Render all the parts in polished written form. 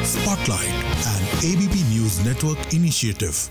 Spotlight, an ABP News Network initiative.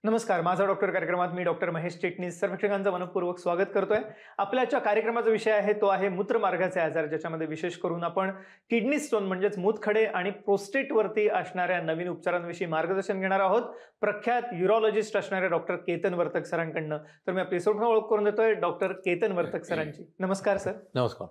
नमस्कार, माझा doctor कार्यक्रमात मी डॉक्टर महेश चिटणीस सर्व प्रेक्षकांचं मनपूर्वक स्वागत करतोय. आपल्याच्या कार्यक्रमाचा विषय आहे तो आहे मूत्रमार्गाचे आजार, ज्याच्यामध्ये विशेष करून आपण किडनी स्टोन म्हणजेच मूतखडे आणि प्रोस्टेटवरती असणाऱ्या नवीन उपचारांविषयी मार्गदर्शन घेणार आहोत प्रख्यात युरोलॉजिस्ट असणारे डॉक्टर केतन वर्तक सरांकडनं. तर मी आपली सर्व ओळख करून देतोय डॉक्टर केतन वर्तक सरांची. नमस्कार सर. नमस्कार.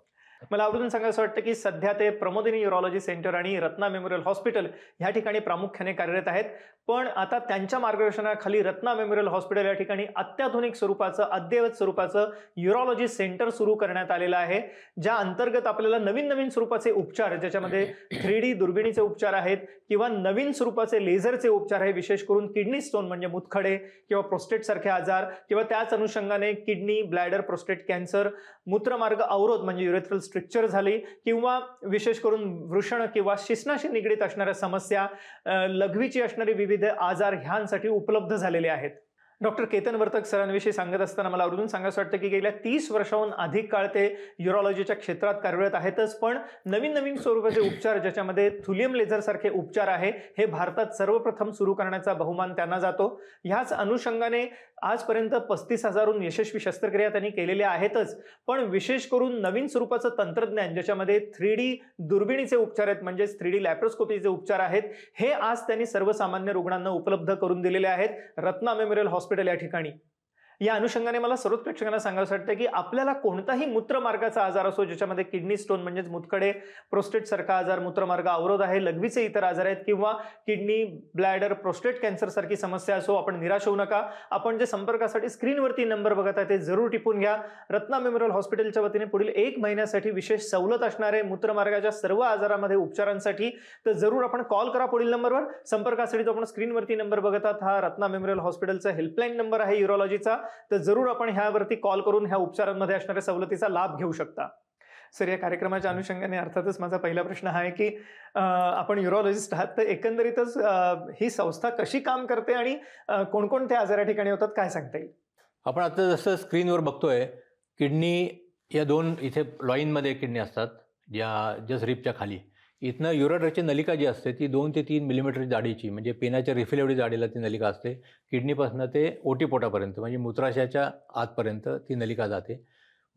मला आवडून सांगायचं वाटतं की सध्या ते प्रमोदिनी युरोलॉजी सेंटर आणि रत्ना मेमोरियल हॉस्पिटल ह्या ठिकाणी प्रामुख्याने कार्यरत आहेत. पण आता त्यांच्या मार्गदर्शनाखाली रत्ना मेमोरियल हॉस्पिटल या ठिकाणी अत्याधुनिक स्वरूपाचं अद्ययावत स्वरूपाचं युरोलॉजी सेंटर सुरू करण्यात आलेलं आहे, ज्या अंतर्गत आपल्याला नवीन नवीन स्वरूपाचे उपचार, ज्याच्यामध्ये 3D दुर्बिणीचे उपचार आहेत किंवा नवीन स्वरूपाचे लेझरचे उपचार आहे, विशेष करून किडनी स्टोन म्हणजे मूतखडे किंवा प्रोस्टेट सारखे आजार किंवा त्याच अनुषंगाने किडनी, ब्लॅडर, प्रोस्टेट कॅन्सर, मूत्रमार्ग अवरोध म्हणजे युरेथ्रल स्ट्रिक्चर झाली किंवा विशेष करून वृषण किंवा शिश्नाशी निगडीत असणाऱ्या समस्या, लघवीची असणारी विविध आजार ह्यांसाठी उपलब्ध झालेले आहेत. डॉक्टर केतन वर्तक सरांविषयी सांगत असताना मला आवडून सांगायचं वाटतं की गेल्या 30 वर्षांहून अधिक काळ ते युरोलॉजीच्या क्षेत्रात कार्यरत आहेतच, पण नवीन नवीन स्वरूपाचे उपचार, ज्याच्यामध्ये थुलियम लेझर सारखे उपचार आहे, हे भारतात सर्वप्रथम सुरू करण्याचा बहुमान त्यांना जातो. ह्याच अनुषंगाने आजपर्यंत 35,000हून यशस्वी शस्त्रक्रिया त्यांनी केलेल्या आहेतच, पण विशेष करून नवीन स्वरूपाचं तंत्रज्ञान, ज्याच्यामध्ये 3D दुर्बिणीचे उपचार आहेत म्हणजेच 3D लॅप्रोस्कोपीचे उपचार आहेत, हे आज त्यांनी सर्वसामान्य रुग्णांना उपलब्ध करून दिलेले आहेत रत्ना मेमोरियल हॉस्पिटल या ठिकाणी. या अनुषंगाने मला सर्वच प्रेक्षकांना सांगायचं वाटतं की आपल्याला कोणताही मूत्रमार्गाचा आजार असो, ज्याच्यामध्ये किडनी स्टोन म्हणजेच मूतखडे, प्रोस्टेट सारखा आजार, मूत्रमार्ग अवरोध आहे, लघवीचे इतर आजार आहेत किंवा किडनी, ब्लॅडर, प्रोस्टेट कॅन्सर सारखी समस्या असो, आपण निराश होऊ नका. आपण जे संपर्कासाठी स्क्रीनवरती नंबर बघत आहे ते जरूर टिपून घ्या. रत्ना मेमोरियल हॉस्पिटलच्या वतीने पुढील 1 महिन्यासाठी विशेष सवलत असणारे मूत्रमार्गाच्या सर्व आजारामध्ये उपचारांसाठी, तर जरूर आपण कॉल करा पुढील नंबरवर. संपर्कासाठी जो आपण स्क्रीनवरती नंबर बघत आहात हा रत्ना मेमोरियल हॉस्पिटलचा हेल्पलाईन नंबर आहे युरोलॉजीचा, तर जरूर आपण ह्यावरती कॉल करून ह्या उपचारांमध्ये असणाऱ्या सवलतीचा लाभ घेऊ शकता. सर, या कार्यक्रमाच्या अनुषंगाने अर्थातच माझा पहिला प्रश्न हा आहे की आपण युरोलॉजिस्ट आहात, तर एकंदरीतच ही संस्था कशी काम करते आणि कोणकोणते आजार या ठिकाणी होतात, काय सांगता येईल? आपण आता जसं स्क्रीनवर बघतोय, किडनी या 2 इथे लॉईनमध्ये किडनी असतात, ज्या जस्ट रिपच्या खाली. इथनं युरेटरची नलिका जी असते ती 2 ते 3 मिलीमीटर जाडीची, म्हणजे पेनाच्या रिफिल एवढी जाडीला ती नलिका असते. किडनीपासून ते ओटीपोटापर्यंत म्हणजे मूत्राशयाच्या आतपर्यंत ती नलिका जाते.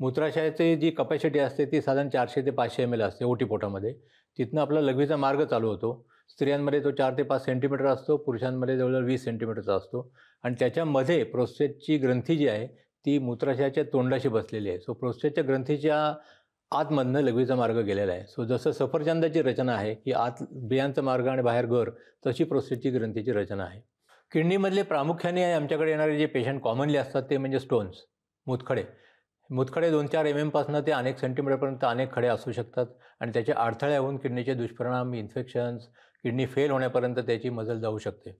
मूत्राशयाची जी कपॅसिटी असते ती साधारण 400 ते 500 ml असते ओटीपोटामध्ये. तिथनं आपला लघवीचा मार्ग चालू होतो. स्त्रियांमध्ये तो 4 ते 5 सेंटीमीटर असतो, पुरुषांमध्ये जवळजवळ 20 सेंटीमीटरचा असतो. आणि त्याच्यामध्ये प्रोस्टेटची ग्रंथी जी आहे ती मूत्राशयाच्या तोंडाशी बसलेली आहे. सो प्रोस्टेटच्या ग्रंथीच्या आतमधनं लघवीचा मार्ग गेलेला आहे. सो जसं सफरचंदाची रचना आहे की आत बियांचा मार्ग आणि बाहेर गर, तशी प्रोस्टेटची ग्रंथीची रचना आहे. किडनीमधले प्रामुख्याने आमच्याकडे येणारे जे पेशंट कॉमनली असतात ते म्हणजे स्टोन्स, मूतखडे. मूतखडे 2-4 mm पासून ते अनेक सेंटीमीटरपर्यंत अनेक खडे असू शकतात आणि त्याचे अडथळे होऊन किडनीचे दुष्परिणाम, इन्फेक्शन्स, किडनी फेल होण्यापर्यंत त्याची मजल जाऊ शकते.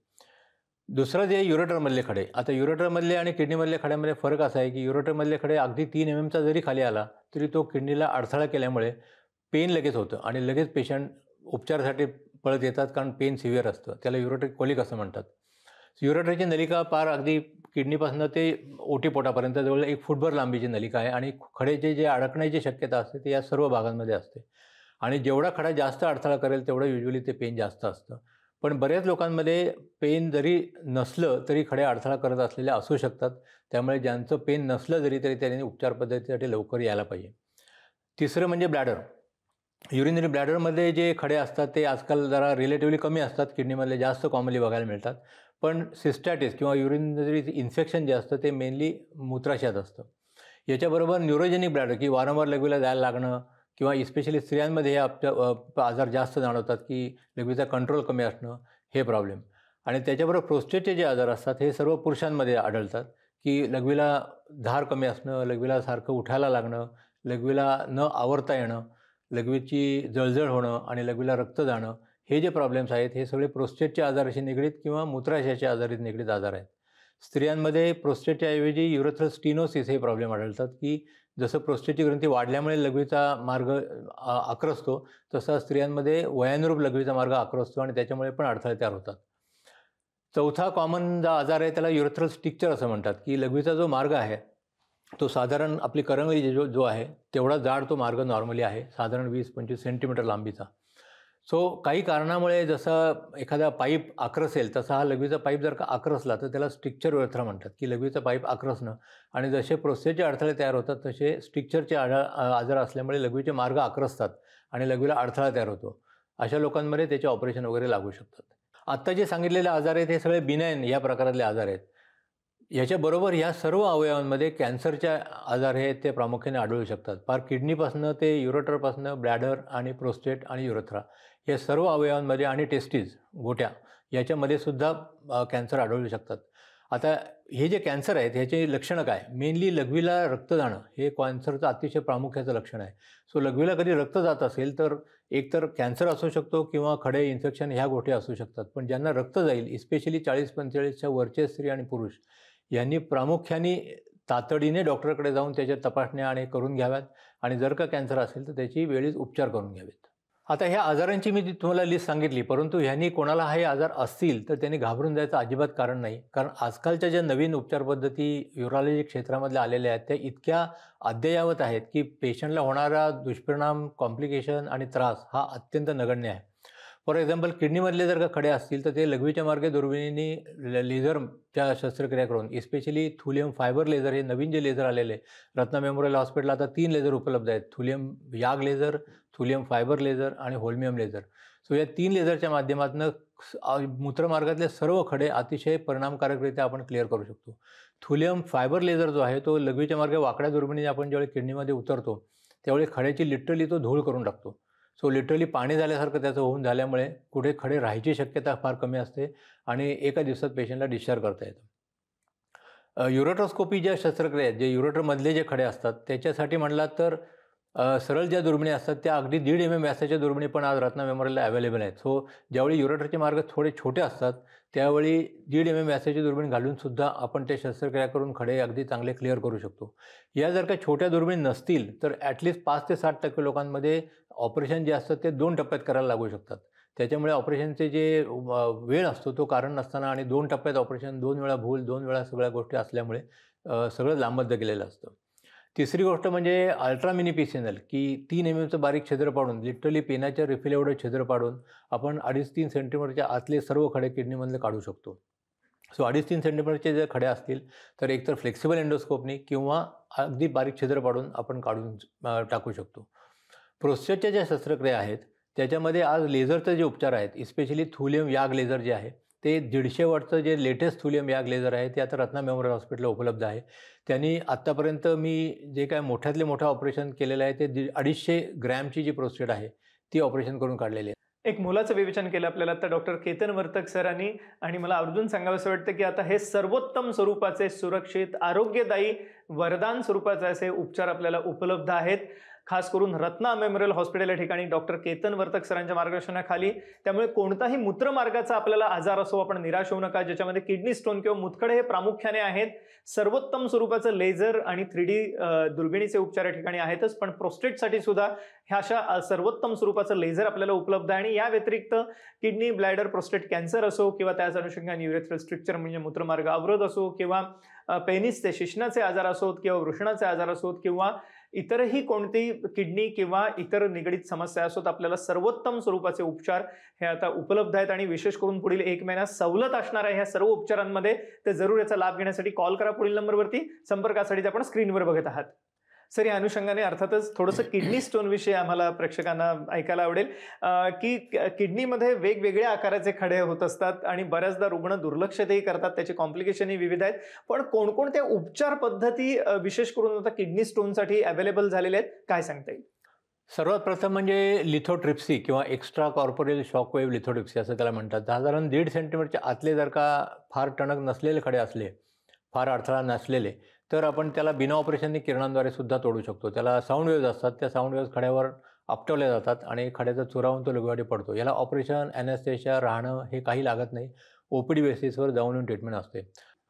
दुसरं जे युरेटरमधले खडे. आता युरेटरमधले आणि किडनीमधल्या खड्यामध्ये फरक असा आहे की युरेटरमधले खडे अगदी 3 mmचा जरी खाली आला तरी तो किडनीला अडथळा केल्यामुळे पेन लगेच होतं आणि लगेच पेशंट उपचारासाठी पळत येतात, कारण पेन सिव्हिअर असतं. त्याला युरेटर कोलिक असं म्हणतात. युरेटरची नलिका पार अगदी किडनीपासून ते ओटीपोटापर्यंत जवळ 1 फूटभर लांबीची नलिका आहे आणि खडेचे जे अडकण्याची शक्यता असते ते या सर्व भागांमध्ये असते. आणि जेवढा खडा जास्त अडथळा करेल तेवढं युजली ते पेन जास्त असतं. पण बऱ्याच लोकांमध्ये पेन जरी नसलं तरी खडे अडथळा करत असलेले असू शकतात. त्यामुळे ज्यांचं पेन नसलं जरी तरी त्यांनी उपचार पद्धतीसाठी लवकर यायला पाहिजे. तिसरं म्हणजे ब्लॅडर. युरिनरी ब्लॅडरमध्ये जे खडे असतात ते आजकाल जरा रिलेटिव्हली कमी असतात, किडनीमधले जास्त कॉमनली बघायला मिळतात. पण सिस्टॅटिस किंवा युरिनरी इन्फेक्शन जे असतं ते मेनली मूत्राशयात असतं. याच्याबरोबर न्यूरोजेनिक ब्लॅडर की वारंवार लघवीला जायला लागणं किंवा इस्पेशली स्त्रियांमध्ये हे आजार जास्त जाणवतात की लघवीचा कंट्रोल कमी असणं, हे प्रॉब्लेम. आणि त्याच्याबरोबर प्रोस्टेटचे जे आजार असतात हे सर्व पुरुषांमध्ये आढळतात की लघवीला धार कमी असणं, लघवीला सारखं उठायला लागणं, लघवीला न आवरता येणं, लघवीची जळजळ होणं आणि लघवीला रक्त जाणं, हे जे प्रॉब्लेम्स आहेत हे सगळे प्रोस्टेटच्या आजाराशी निगडीत किंवा मूत्राशयाच्या आजाराशी निगडीत आजार आहेत. स्त्रियांमध्ये प्रोस्टेटच्या ऐवजी युरेथ्रल स्टिनोसिस हे प्रॉब्लेम आढळतात, की जसं प्रोस्टेटची ग्रंथी वाढल्यामुळे लघवीचा मार्ग आक्रसतो, तसा स्त्रियांमध्ये वयानुरूप लघवीचा मार्ग आक्रसतो आणि त्याच्यामुळे पण अडथळे तयार होतात. चौथा कॉमन जो आजार आहे त्याला युरेथ्रल स्ट्रिक्चर असं म्हणतात, की लघवीचा जो मार्ग आहे तो साधारण आपली करंगळी जो आहे तेवढा जाड तो मार्ग नॉर्मली आहे, साधारण 20-25 सेंटीमीटर लांबीचा. सो काही कारणामुळे जसा एखादा पाईप आक्रसेल तसा हा लघवीचा पाईप जर का आक्रसला तर त्याला स्ट्रिक्चर युरेथ्रा म्हणतात, की लघवीचा पाईप आक्रसणं. आणि जसे प्रोस्टेटचे अडथळे तयार होतात तसे स्ट्रिक्चरचे आजार असल्यामुळे लघवीचे मार्ग आक्रसतात आणि लघवीला अडथळा तयार होतो. अशा लोकांमध्ये त्याचे ऑपरेशन वगैरे लागू शकतात. आत्ता जे सांगितलेले आजार आहेत हे सगळे बिनाईन या प्रकारातले आजार आहेत. याच्याबरोबर ह्या सर्व अवयवांमध्ये कॅन्सरचे आजार हे ते प्रामुख्याने आढळू शकतात. फार किडनीपासनं ते युरेटरपासनं ब्लॅडर आणि प्रोस्टेट आणि युरेथ्रा या सर्व अवयवांमध्ये आणि टेस्टीज गोट्या याच्यामध्ये सुद्धा कॅन्सर आढळू शकतात. आता हे जे कॅन्सर आहेत ह्याचे लक्षणं काय? मेनली लघवीला रक्त जाणं हे कॅन्सरचं अतिशय प्रामुख्याचं लक्षण आहे. सो लघवीला कधी रक्त जात असेल तर एकतर कॅन्सर असू शकतो किंवा खडे इन्फेक्शन ह्या गोष्टी असू शकतात. पण ज्यांना रक्त जाईल, इस्पेशली 40-45च्या वरचे स्त्री आणि पुरुष यांनी प्रामुख्याने तातडीने डॉक्टरकडे जाऊन त्याच्या तपासण्या आणि करून घ्याव्यात आणि जर का कॅन्सर असेल तर त्याची वेळीच उपचार करून घ्यावेत. आता ह्या आजारांची मी तुम्हाला लिस्ट सांगितली, परंतु ह्यांनी कोणाला हे आजार असतील तर त्यांनी घाबरून जायचं अजिबात कारण नाही. कारण आजकालच्या ज्या नवीन उपचार पद्धती युरॉलॉजी क्षेत्रामधल्या आलेल्या आहेत त्या इतक्या अद्ययावत आहेत की पेशंटला होणारा दुष्परिणाम, कॉम्प्लिकेशन आणि त्रास हा अत्यंत नगण्य आहे. फॉर एक्झाम्पल किडनीमधले जर का खडे असतील तर ते लघवीच्या मार्गे दुर्बिणीने लेझरच्या शस्त्रक्रिया करून, इस्पेशली थुलियम फायबर लेझर हे नवीन जे लेझर आलेले रत्ना मेमोरियल हॉस्पिटलला आता 3 लेझर उपलब्ध आहेत. थुलियम याग लेझर, थुलियम फायबर लेझर आणि होल्मियम लेझर. सो या 3 लेझरच्या माध्यमातून मूत्रमार्गातले सर्व खडे अतिशय परिणामकारकरित्या आपण क्लिअर करू शकतो. थुलियम फायबर लेझर जो आहे तो लघवीच्या मार्गे वाकड्या दुर्बिणीने आपण ज्यावेळी किडनीमध्ये उतरतो त्यावेळी खड्याची लिटरली तो धूळ करून टाकतो. सो लिटरली पाणी झाल्यासारखं त्याचं होऊन झाल्यामुळे कुठे खडे राहायची शक्यता फार कमी असते आणि एका दिवसात पेशंटला डिस्चार्ज करता येतं. युरेट्रोस्कोपी ज्या शस्त्रक्रिया आहेत, जे युरेटरमधले जे खडे असतात त्याच्यासाठी म्हटलात तर सरळ ज्या दुर्बिणी असतात त्या अगदी 1.5 mm व्यासाच्या दुर्बिणी पण आज रत्ना मेमोरियलला अवेलेबल आहेत. सो ज्यावेळी युरेटरचे मार्ग थोडे छोटे असतात त्यावेळी 1.5 mm व्यासाची दुर्बीण घालूनसुद्धा आपण ते शस्त्रक्रिया करून खडे अगदी चांगले क्लिअर करू शकतो. या जर का छोट्या दुर्बिणी नसतील तर ॲटलिस्ट 5 ते 60% लोकांमध्ये ऑपरेशन जे असतं ते 2 टप्प्यात करायला लागू शकतात. त्याच्यामुळे ऑपरेशनचे जे वेळ असतो तो कारण नसताना आणि 2 टप्प्यात ऑपरेशन, 2 वेळा भूल, 2 वेळा सगळ्या गोष्टी असल्यामुळे सगळं लांबद्द गेलेलं असतं. तिसरी गोष्ट म्हणजे अल्ट्रा मिनी PCNL, की 3 mmचं बारीक छिद्र पाडून, लिटरली पेनाच्या रिफिल एवढं छिद्र पाडून आपण 2.5-3 सेंटीमीटरच्या आतले सर्व खडे किडनीमधले काढू शकतो. सो 2.5-3 सेंटीमीटरचे जर खडे असतील तर एकतर फ्लेक्सिबल एंडोस्कोपनी किंवा अगदी बारीक छिद्र पाडून आपण काढून टाकू शकतो. प्रोस्टेटच्या ज्या शस्त्रक्रिया आहेत त्याच्यामध्ये आज लेझरचे जे उपचार आहेत, इस्पेशली थुलियम याग लेझर जे आहे ते 150 वॉटचं जे लेटेस्ट थुलियम याग लेझर आहे ते आता रत्ना मेमोरियल हॉस्पिटलला उपलब्ध आहे. त्यांनी आत्तापर्यंत मी जे काय मोठ्यातले मोठं ऑपरेशन केलेलं आहे ते 250 ग्रॅमची जी प्रोस्टेट आहे ती ऑपरेशन करून काढलेली आहे. एक मुलाचं विवेचन केलं आपल्याला तर डॉक्टर केतन वर्तक सरांनी, आणि मला आवर्जून सांगावंसं वाटतं की आता हे सर्वोत्तम स्वरूपाचे, सुरक्षित, आरोग्यदायी, वरदान स्वरूपाचे असे उपचार आपल्याला उपलब्ध आहेत, खास करून रत्ना मेमोरियल हॉस्पिटल या ठिकाणी डॉक्टर केतन वर्तक सरांच्या मार्गदर्शनाखाली. त्यामुळे कोणताही मूत्रमार्गाचा आपल्याला आजार असो आपण निराश होऊ नका, ज्याच्यामध्ये किडनी स्टोन किंवा मुतखडे हे प्रामुख्याने आहेत. सर्वोत्तम स्वरूपाचं लेझर आणि 3D दुर्बिणीचे उपचार या ठिकाणी आहेतच, पण प्रोस्टेटसाठी सुद्धा ह्या अशा सर्वोत्तम स्वरूपाचं लेझर आपल्याला उपलब्ध आहे. आणि या व्यतिरिक्त किडनी, ब्लॅडर, प्रोस्टेट कॅन्सर असो किंवा त्याच अनुषंगाने युरेथ्रल स्ट्रिक्चर म्हणजे मूत्रमार्ग अवरोध असो किंवा पेनिसचे, शिश्नाचे आजार असोत किंवा वृषणाचे आजार असोत किंवा इतरही कोणतीही किडनी किंवा इतर निगडीत समस्या असोत, आपल्याला सर्वोत्तम स्वरूपाचे उपचार हे आता उपलब्ध आहेत. आणि विशेष करून पुढील 1 महिना सवलत असणार आहे ह्या सर्व उपचारांमध्ये. तर जरूर याचा लाभ घेण्यासाठी कॉल करा पुढील नंबरवरती. संपर्कासाठी आपण स्क्रीनवर बघत आहात. सर, या अनुषंगाने अर्थातच थोडंसं किडनी स्टोन विषयी आम्हाला प्रेक्षकांना ऐकायला आवडेल की किडनीमध्ये वेगवेगळ्या आकाराचे खडे होत असतात आणि बऱ्याचदा रुग्ण दुर्लक्षतही करतात, त्याचे कॉम्प्लिकेशनही विविध आहेत. पण कोणकोणत्या उपचार पद्धती विशेष करून आता किडनी स्टोनसाठी अवेलेबल झालेल्या आहेत, काय सांगता येईल? सर्वात प्रथम म्हणजे लिथोट्रिप्सी किंवा एक्स्ट्रा कॉर्पोरियल शॉकवेव्ह लिथोट्रिप्सी असं त्याला म्हणतात. साधारण 1.5 सेंटीमीटरच्या आतले जर का फार टणक नसलेले खडे असले, फार अडथळा नसलेले, तर आपण त्याला बिना ऑपरेशनने किरणांद्वारे सुद्धा तोडू शकतो. त्याला साऊंड वेव्ज असतात, त्या साऊंड वेव्ज खड्यावर आपटवल्या जातात आणि खड्याचा चुरावून तो लघवीवाटी पडतो. याला ऑपरेशन, ॲनेस्थेशिया, राहणं हे काही लागत नाही. OPD बेसिसवर जाऊन येऊन ट्रीटमेंट असते.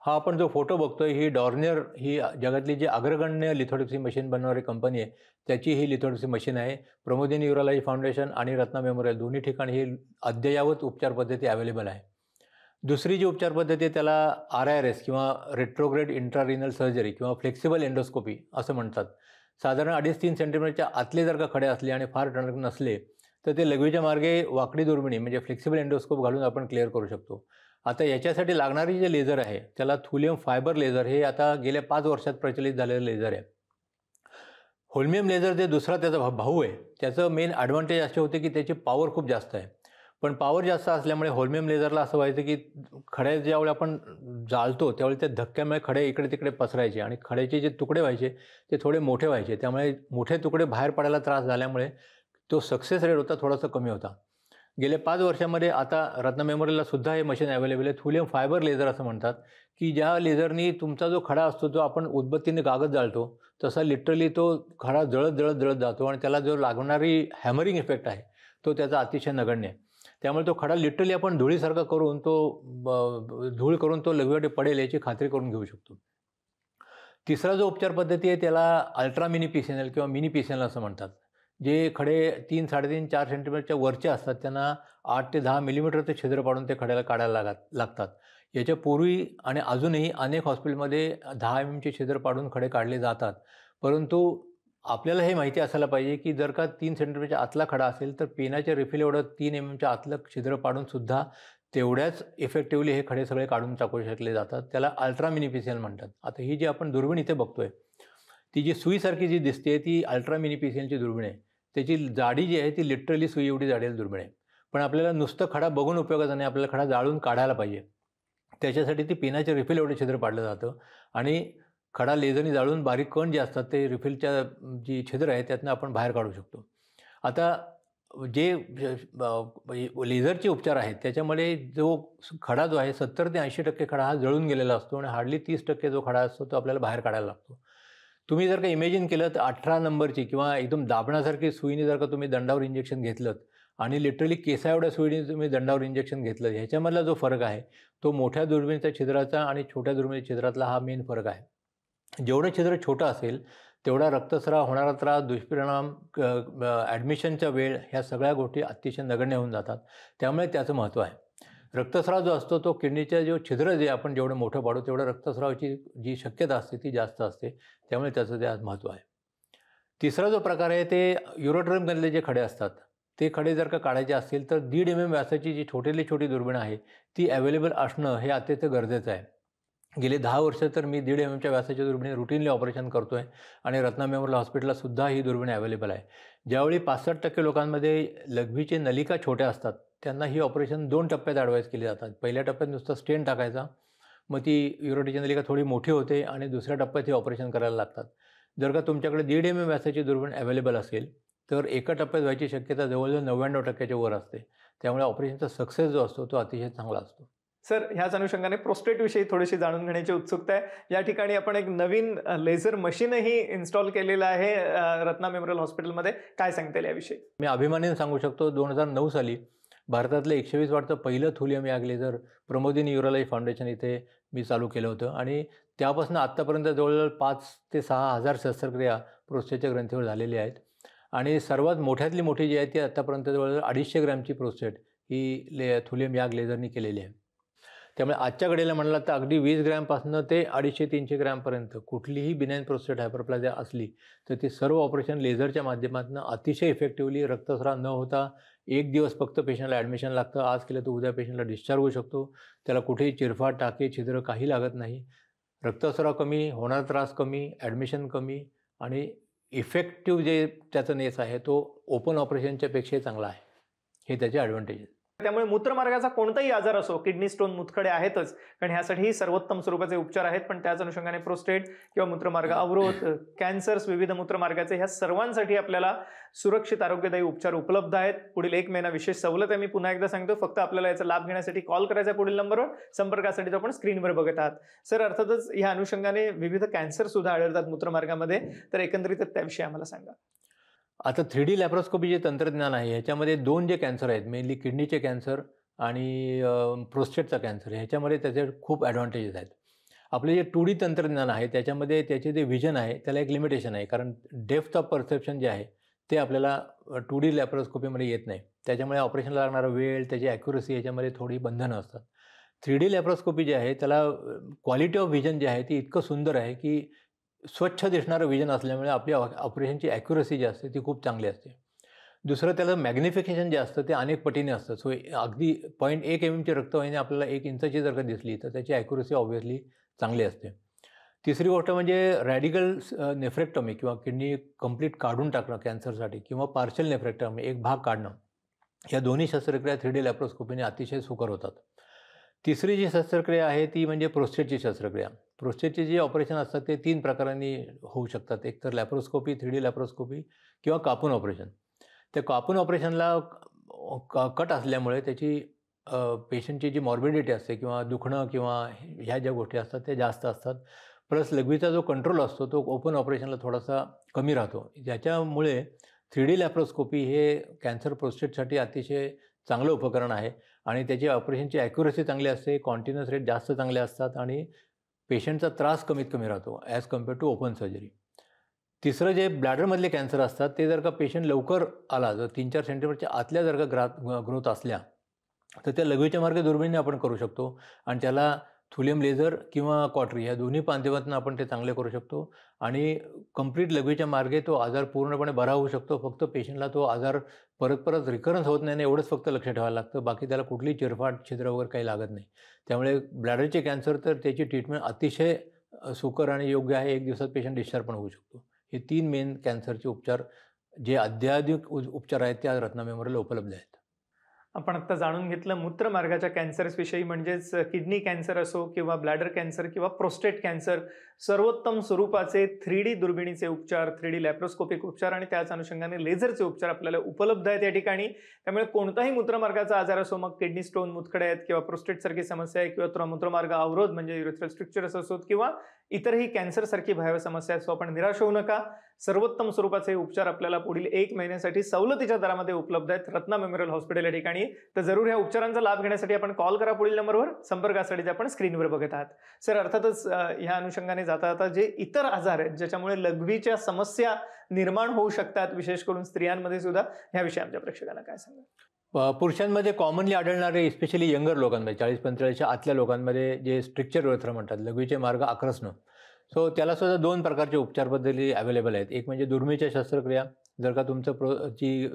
हा आपण जो फोटो बघतोय ही डॉर्नियर ही जगातली जी अग्रगण्य लिथोट्रिप्सी मशीन बनवणारी कंपनी आहे त्याची ही लिथोट्रिप्सी मशीन आहे. प्रमोदिनी यूरोलॉजी फाउंडेशन आणि रत्ना मेमोरियल दोन्ही ठिकाणी ही अद्ययावत उपचार पद्धती अवेलेबल आहे. दुसरी जी उपचार पद्धती आहे त्याला RIRS किंवा रेट्रोग्रेड इंट्रारिनल सर्जरी किंवा फ्लेक्सिबल एंडोस्कोपी असं म्हणतात. साधारण 2.5-3 सेंटीमीटरच्या आतले जर का खडे असले आणि फार टणक नसले तर ते लघवीच्या मार्गे वाकडी दुर्बिणी म्हणजे फ्लेक्सिबल एंडोस्कोप घालून आपण क्लिअर करू शकतो. आता याच्यासाठी लागणारी जे लेझर आहे त्याला थुलियम फायबर लेझर हे आता गेल्या 5 वर्षात प्रचलित झालेलं लेझर आहे. होल्मियम लेझर जे दुसरा त्याचा भाऊ आहे त्याचं मेन ॲडव्हान्टेज असे होते की त्याची पॉवर खूप जास्त आहे. पण पॉवर जास्त असल्यामुळे होल्मियम लेझरला असं व्हायचं की खडे ज्यावेळी आपण जाळतो त्यावेळी त्या धक्क्यामुळे खडे इकडे तिकडे पसरायचे आणि खड्याचे जे तुकडे व्हायचे ते थोडे मोठे व्हायचे. त्यामुळे मोठे तुकडे बाहेर पडायला त्रास झाल्यामुळे तो सक्सेस रेट होता थोडासा कमी होता. गेल्या 5 वर्षामध्ये आता रत्ना मेमोरियलला सुद्धा हे मशीन अवेलेबल आहे. थुलियम फायबर लेझर असं म्हणतात की ज्या लेझरनी तुमचा जो खडा असतो जो आपण उदबत्तीने कागद जाळतो तसा लिटरली तो खडा जळत जातो आणि त्याला जो लागणारी हॅमरिंग इफेक्ट आहे तो त्याचा अतिशय नगण्य आहे. त्यामुळे तो खडा लिटरली आपण धुळीसारखा करून धूळ करून तो लघवीसाठी पडेल याची खात्री करून घेऊ शकतो. तिसरा जो उपचार पद्धती आहे त्याला अल्ट्रा मिनी PCNL किंवा मिनी PCNL असं म्हणतात. जे खडे 3-3.5-4 सेंटीमीटरच्या वरचे असतात त्यांना 8 ते 10 मिलीमीटरचे छिद्र पाडून ते खड्याला काढायला लागतात. याच्यापूर्वी आणि अजूनही अनेक हॉस्पिटलमध्ये 10 mm छिद्र पाडून खडे काढले जातात. परंतु आपल्याला हे माहिती असायला पाहिजे की जर का 3 सेंटीमीटरच्या आतला खडा असेल तर पेनाच्या रिफिल एवढं 3 mm आतलं छिद्र पाडून सुद्धा तेवढ्याच इफेक्टिव्हली हे खडे सगळे काढून टाकू शकले जातात. त्याला अल्ट्रा मिनी PCNL म्हणतात. आता ही जी आपण दुर्बीण इथे बघतोय ती जी सुईसारखी जी दिसते ती अल्ट्रा मिनी PCNLची दुर्बीण आहे. त्याची जाडी जी आहे ती लिटरली सुई एवढी जाडीला दुर्बीण आहे. पण आपल्याला नुसतं खडा बघून उपयोगाचा नाही, आपल्याला खडा जाळून काढायला पाहिजे. त्याच्यासाठी ती पेनाच्या रिफिल एवढे छिद्र पाडलं जातं आणि खडा लेझरने जाळून बारीक कण जे असतात ते रिफिलच्या जी छिद्र आहे त्यातनं आपण बाहेर काढू शकतो. आता जे लेझरचे उपचार आहेत त्याच्यामध्ये जो खडा जो आहे 70 ते 80% खडा हा जळून गेलेला असतो आणि हार्डली 30% जो खडा असतो तो आपल्याला बाहेर काढायला लागतो. तुम्ही जर का इमेजिन केलं तर 18 नंबरची किंवा एकदम दाबण्यासारखी सुईने जर का तुम्ही दंडावर इंजेक्शन घेतलं आणि लिटरली केसा एवढ्या सुईने तुम्ही दंडावर इंजेक्शन घेतलं ह्याच्यामधला जो फरक आहे तो मोठ्या दुर्बिणीच्या छिद्राचा आणि छोट्या दुर्बिणीच्या छिद्रातला हा मेन फरक आहे. जेवढं छिद्र छोटं असेल तेवढा रक्तस्राव होणारा त्रास, दुष्परिणाम, ॲडमिशनचा वेळ ह्या सगळ्या गोष्टी अतिशय नगण्य होऊन जातात. त्यामुळे त्याचं महत्त्व आहे. रक्तस्राव जो असतो तो किडनीच्या जो छिद्र जे आपण जेवढं मोठं पाडू तेवढं रक्तस्रावाची जी शक्यता असते ती जास्त असते. त्यामुळे त्याचं ते महत्त्व आहे. तिसरा जो प्रकार आहे ते युरोट्रममधले जे खडे असतात ते खडे जर का काढायचे असतील तर 1.5 mm व्यासाची जी छोटी दुर्बीण आहे ती अवेलेबल असणं हे अत्यंत गरजेचं आहे. गेले 10 वर्ष तर मी 1.5 mm व्यासाच्या दुर्बिणी रुटीनली ऑपरेशन करतो आहे आणि रत्ना मेमोरियल हॉस्पिटललासुद्धा ही दुर्बिणी अवेलेबल आहे. ज्यावेळी 65% लोकांमध्ये लघवीचे नलिका छोट्या असतात त्यांना ही ऑपरेशन 2 टप्प्यात ॲडवाईज केली जातात. पहिल्या टप्प्यात नुसतं स्टेन टाकायचा, मग ती युरोटीची नलिका थोडी मोठी होते आणि दुसऱ्या टप्प्यात हे ऑपरेशन करायला लागतात. जर का तुमच्याकडे 1.5 mm व्यासाची दुर्बीण अवेलेबल असेल तर एका टप्प्यात व्हायची शक्यता जवळजवळ 99% वर असते. त्यामुळे ऑपरेशनचा सक्सेस जो असतो तो अतिशय चांगला असतो. सर, ह्याच अनुषंगाने प्रोस्टेटविषयी थोडीशी जाणून घेण्याची उत्सुकता आहे. या ठिकाणी आपण एक नवीन लेझर मशीनही इन्स्टॉल केलेलं आहे रत्ना मेमोरियल हॉस्पिटलमध्ये. काय सांगता येईल याविषयी? मी अभिमानाने सांगू शकतो 2009 साली भारतातलं 120 वॉटचं पहिलं थुलियम याग लेझर प्रमोदिनी यूरोलॉजी फाउंडेशन इथे मी चालू केलं होतं आणि त्यापासून आत्तापर्यंत जवळजवळ 5 ते 6 हजार शस्त्रक्रिया प्रोस्टेटच्या ग्रंथीवर झालेली आहेत आणि सर्वात मोठ्यातली मोठी जी आहे ती आत्तापर्यंत जवळजवळ 250 ग्रॅमची प्रोस्टेट ही थुलियम याग लेझरनी केलेली आहे. त्यामुळे आजच्या घडीला म्हणाला तर अगदी 20 ग्रॅमपासून ते 250-300 ग्रॅमपर्यंत कुठलीही बिनाइन प्रोस्टेट हायपरप्लाझिया असली तर ती सर्व ऑपरेशन लेझरच्या माध्यमातून अतिशय इफेक्टिव्हली रक्तस्राव न होता 1 दिवस फक्त पेशंटला ॲडमिशन लागतं. आज केलं तर उद्या पेशंटला डिस्चार्ज होऊ शकतो. त्याला कुठेही चिरफाट, टाके, छिद्र काही लागत नाही. रक्तस्राव कमी, होणारा त्रास कमी, ॲडमिशन कमी आणि इफेक्टिव्ह जे त्याचं नेस आहे तो ओपन ऑपरेशनच्या पेक्षाही चांगला आहे. हे त्याचे ॲडव्हान्टेजेस. त्यामुळे मूत्रमार्गाचा कोणताही आजार असो, किडनी स्टोन, मुतखडे आहेतच, कारण ह्यासाठीही सर्वोत्तम स्वरूपाचे उपचार आहेत. पण त्याच अनुषंगाने प्रोस्टेट किंवा मूत्रमार्ग अवरोध, कॅन्सर्स, विविध मूत्रमार्गाचे ह्या सर्वांसाठी आपल्याला सुरक्षित आरोग्यदायी उपचार उपलब्ध आहेत. पुढील 1 महिना विशेष सवलत आहे. मी पुन्हा एकदा सांगतो, फक्त आपल्याला याचा लाभ घेण्यासाठी कॉल करायचा पुढील नंबरवर. संपर्कासाठी तो आपण स्क्रीनवर बघत आहात. सर, अर्थातच ह्या अनुषंगाने विविध कॅन्सर सुद्धा आढळतात मूत्रमार्गामध्ये, तर एकंदरीत त्याविषयी आम्हाला सांगा. आता 3D लॅप्रोस्कोपी जे तंत्रज्ञान आहे ह्याच्यामध्ये 2 जे कॅन्सर आहेत, मेनली किडनीचे कॅन्सर आणि प्रोस्टेटचा कॅन्सर, ह्याच्यामध्ये त्याचे खूप ॲडव्हान्टेजेस आहेत. आपले जे 2D तंत्रज्ञान आहे त्याच्यामध्ये त्याचे जे व्हिजन आहे त्याला एक लिमिटेशन आहे, कारण डेप्थ ऑफ परसेप्शन जे आहे ते आपल्याला 2D लॅप्रोस्कोपीमध्ये येत नाही. त्याच्यामुळे ऑपरेशनला लागणारा वेळ, त्याची ॲक्युरसी याच्यामध्ये थोडी बंधनं असतात. 3D लॅप्रोस्कोपी जे आहे त्याला क्वालिटी ऑफ व्हिजन जे आहे ती इतकं सुंदर आहे की स्वच्छ दिसणारं व्हिजन असल्यामुळे आपली ऑपरेशनची ॲक्युरसी जी असते ती खूप चांगली असते. दुसरं त्याला मॅग्निफिकेशन जे असतं ते अनेक पटीने असतं. सो अगदी 0.1 mm रक्तवाहिनी आपल्याला 1 इंचाची जर का दिसली तर त्याची ॲक्युरसी ऑब्व्हियसली चांगली असते. तिसरी गोष्ट म्हणजे रॅडिकल नेफ्रेक्टॉमी किंवा किडनी कंप्लीट काढून टाकणं कॅन्सरसाठी किंवा पार्शल नेफ्रेक्टॉमी एक भाग काढणं, या दोन्ही शस्त्रक्रिया 3D लॅप्रोस्कोपीने अतिशय सुकर होतात. तिसरी जी शस्त्रक्रिया आहे ती म्हणजे प्रोस्टेटची शस्त्रक्रिया. प्रोस्टेटचे जे ऑपरेशन असतात ते 3 प्रकारांनी होऊ शकतात. एक तर लॅप्रोस्कोपी, 3D लॅप्रोस्कोपी किंवा कापून ऑपरेशन. त्या कापून ऑपरेशनला कट असल्यामुळे त्याची पेशंटची जी मॉर्बिडिटी असते किंवा दुखणं किंवा ह्या ज्या गोष्टी असतात त्या जास्त असतात. प्लस लघवीचा जो कंट्रोल असतो तो ओपन ऑपरेशनला थोडासा कमी राहतो. ज्याच्यामुळे 3D लॅप्रोस्कोपी हे कॅन्सर प्रोस्टेटसाठी अतिशय चांगलं उपकरण आहे आणि त्याची ऑपरेशनची ॲक्युरसी चांगली असते, कॉन्टिन्युअस रेट जास्त चांगले असतात आणि पेशंटचा त्रास कमीत कमी राहतो as compare to open surgery. तिसरं जे ब्लॅडरमधले कॅन्सर असतात ते जर का पेशंट लवकर आला, जर 3-4 सेंटीमीटरच्या आतल्या जर का ग्रोथ असल्या तर त्या लघवीच्या मार्गे दुर्बिणीने आपण करू शकतो आणि त्याला थुलियम लेझर किंवा कॉटरी या दोन्ही माध्यमातून आपण ते चांगले करू शकतो आणि कंप्लीट लघवीच्या मार्गे तो आजार पूर्णपणे बरा होऊ शकतो. फक्त पेशंटला तो आजार परत रिकरन्स होत नाही एवढंच फक्त लक्ष ठेवायला लागतं. बाकी त्याला कुठलीही चिरफाट छिद्र वगैरे काही लागत नाही. त्यामुळे ब्लॅडरचे कॅन्सर तर त्याची ट्रीटमेंट अतिशय सुकर आणि योग्य आहे. 1 दिवसात पेशंट डिस्चार्ज पण होऊ शकतो. हे 3 मेन कॅन्सरचे उपचार जे अत्याधुनिक उपचार आहेत त्या रत्ना मेमोरियलला उपलब्ध आहेत. आपण आत्ता जाणून घेतलं मूत्रमार्गाच्या कॅन्सर्सविषयी, म्हणजेच किडनी कॅन्सर असो किंवा ब्लॅडर कॅन्सर किंवा प्रोस्टेट कॅन्सर, सर्वोत्तम स्वरूपाचे 3D दुर्बिणीचे उपचार, 3D लॅप्रोस्कोपिक उपचार आणि त्याच अनुषंगाने लेझरचे उपचार आपल्याला उपलब्ध आहेत या ठिकाणी. त्यामुळे कोणताही मूत्रमार्गाचा आजार असो, मग किडनी स्टोन, मुतखडे आहेत किंवा प्रोस्टेटसारखी समस्या आहे किंवा मूत्रमार्ग अवरोध म्हणजे युरेथ्रल स्ट्रिक्चर्स असोत किंवा इतरही कॅन्सरसारखी भयावह समस्या असो, आपण निराश होऊ नका. सर्वोत्तम स्वरूपाचे उपचार आपल्याला पुढील 1 महिन्यासाठी सवलतीच्या दरामध्ये उपलब्ध आहेत रत्ना मेमोरियल हॉस्पिटल या ठिकाणी. तर जरूर या उपचारांचा लाभ घेण्यासाठी आपण कॉल करा पुढील नंबरवर, संपर्कासाठी आपण स्क्रीनवर बघत आहात. सर, अर्थातच ह्या अनुषंगाने जाता जे इतर आजार आहेत ज्याच्यामुळे लघवीच्या समस्या निर्माण होऊ शकतात, विशेष करून स्त्रियांमध्ये सुद्धा, ह्याविषयी आमच्या प्रेक्षकांना काय सांगा? पुरुषांमध्ये कॉमनली आढळणारे, स्पेशली यंगर लोकांमध्ये 40-45च्या आतल्या लोकांमध्ये जे स्ट्रिक्चर युरेथ्रा म्हणतात, लघवीचे मार्ग आक्रसणं, सो त्यालासुद्धा 2 प्रकारचे उपचार पद्धती अवेलेबल आहेत. एक म्हणजे दुर्मिळच्या शस्त्रक्रिया. जर का तुमचं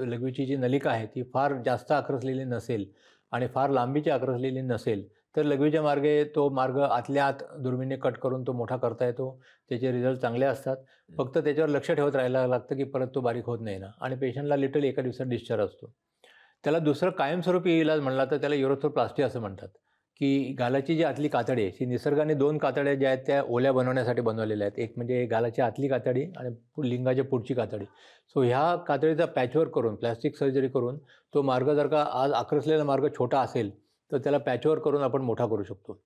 लघवीची जी नलिका आहे ती फार जास्त आक्रसलेली नसेल आणि फार लांबीची आक्रसलेली नसेल तर लघवीच्या मार्गे तो मार्ग आतल्या आत दुर्मिळीने कट करून तो मोठा करता येतो. त्याचे रिझल्ट चांगले असतात. फक्त त्याच्यावर लक्ष ठेवत राहायला लागतं की परत तो बारीक होत नाही ना, आणि पेशंटला लिटरली 1 दिवसात डिस्चार्ज असतो. त्याला दुसरं कायमस्वरूपी इलाज म्हणला तर त्याला युरोथ्रोप्लास्टी असं म्हणतात, की गालाची जी आतली कातडी आहे, ती निसर्गाने 2 कातड्या ज्या आहेत त्या ओल्या बनवण्यासाठी बनवलेल्या आहेत. एक म्हणजे गालाची आतली कातडी आणि लिंगाच्या पुढची कातडी. सो ह्या कातडीचा पॅचवर्क करून, प्लॅस्टिक सर्जरी करून तो मार्ग जर का आज आक्रसलेला मार्ग छोटा असेल तर त्याला पॅचवर्क करून आपण मोठा करू शकतो.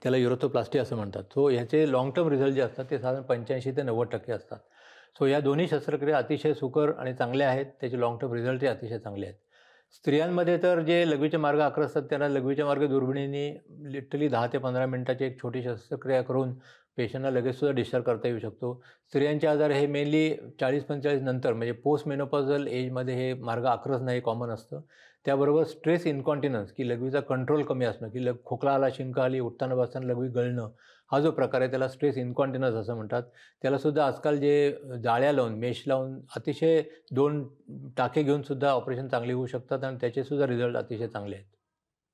त्याला युरोथ्रोप्लास्टी असं म्हणतात. सो ह्याचे लाँग टर्म रिझल्ट जे असतात ते साधारण 85% ते 90% असतात. सो या दोन्ही शस्त्रक्रिया अतिशय सुकर आणि चांगल्या आहेत. त्याचे लाँग टर्म रिझल्टही अतिशय चांगले आहेत. स्त्रियांमध्ये तर जे लघवीचे मार्ग आक्रसतात त्यांना लघवीच्या मार्ग दुर्बिणीने लिटरली 10 ते 15 मिनिटाची एक छोटी शस्त्रक्रिया करून पेशंटला लगेचसुद्धा डिस्चार्ज करता येऊ शकतो. स्त्रियांचे आजार हे मेनली 40-45 नंतर म्हणजे पोस्ट मेनोपॉझल एजमध्ये हे मार्ग आक्रसणं हे कॉमन असतं. त्याबरोबर स्ट्रेस इन्कॉन्टिनन्स, की लघवीचा कंट्रोल कमी असणं, की खोकला आला, शिंक आली, उठताना बसताना लघवी गळणं, हा जो प्रकार आहे त्याला स्ट्रेस इन्कॉन्टिनन्स असं म्हणतात. त्यालासुद्धा आजकाल जे जाळ्या लावून, मेश लावून अतिशय 2 टाके घेऊनसुद्धा ऑपरेशन चांगली होऊ शकतात आणि त्याचेसुद्धा रिझल्ट अतिशय चांगले आहेत.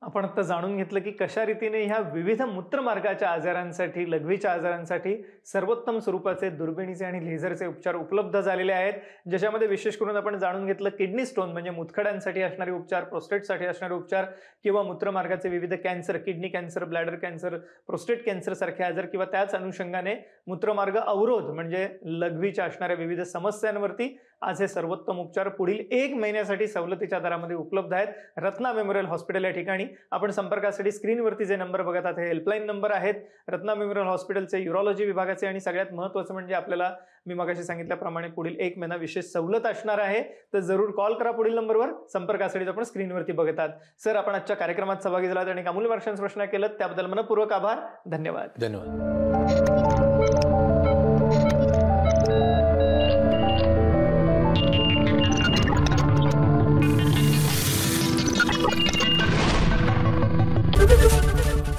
आपण आता जाणून घेतलं की कशा रीतीने ह्या विविध मूत्रमार्गाच्या आजारांसाठी, लघवीच्या आजारांसाठी सर्वोत्तम स्वरूपाचे दुर्बिणीचे आणि लेझरचे उपचार उपलब्ध झालेले आहेत, ज्याच्यामध्ये विशेष करून आपण जाणून घेतलं किडनी स्टोन म्हणजे मुतखड्यांसाठी असणारे उपचार, प्रोस्टेटसाठी असणारे उपचार किंवा मूत्रमार्गाचे विविध cancer, kidney cancer, bladder cancer, prostate cancer सारखे आजार किंवा त्याच अनुषंगाने मूत्रमार्ग अवरोध म्हणजे लघवीच्या असणाऱ्या विविध समस्यांवरती आज हे सर्वोत्तम उपचार पुढील 1 महिन्यासाठी सवलतीच्या दरामध्ये उपलब्ध आहेत रत्ना मेमोरियल हॉस्पिटल या ठिकाणी. आपण संपर्कासाठी स्क्रीनवरती जे नंबर बघत आहात हे हेल्पलाईन नंबर आहेत रत्ना मेमोरियल हॉस्पिटलचे युरॉलॉजी विभागाचे. आणि सगळ्यात महत्त्वाचं म्हणजे आपल्याला मी मगाशी सांगितल्याप्रमाणे पुढील 1 महिना विशेष सवलत असणार आहे. तर जरूर कॉल करा पुढील नंबरवर. संपर्कासाठी आपण स्क्रीनवरती बघत आहात. सर, आपण आजच्या कार्यक्रमात सहभागी झालात आणि अमूल्य मार्गदर्शन प्रश्न केलं त्याबद्दल मनपूर्वक आभार. धन्यवाद.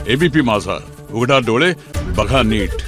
एबीपी माझा, उघडा डोळे बघा नीट.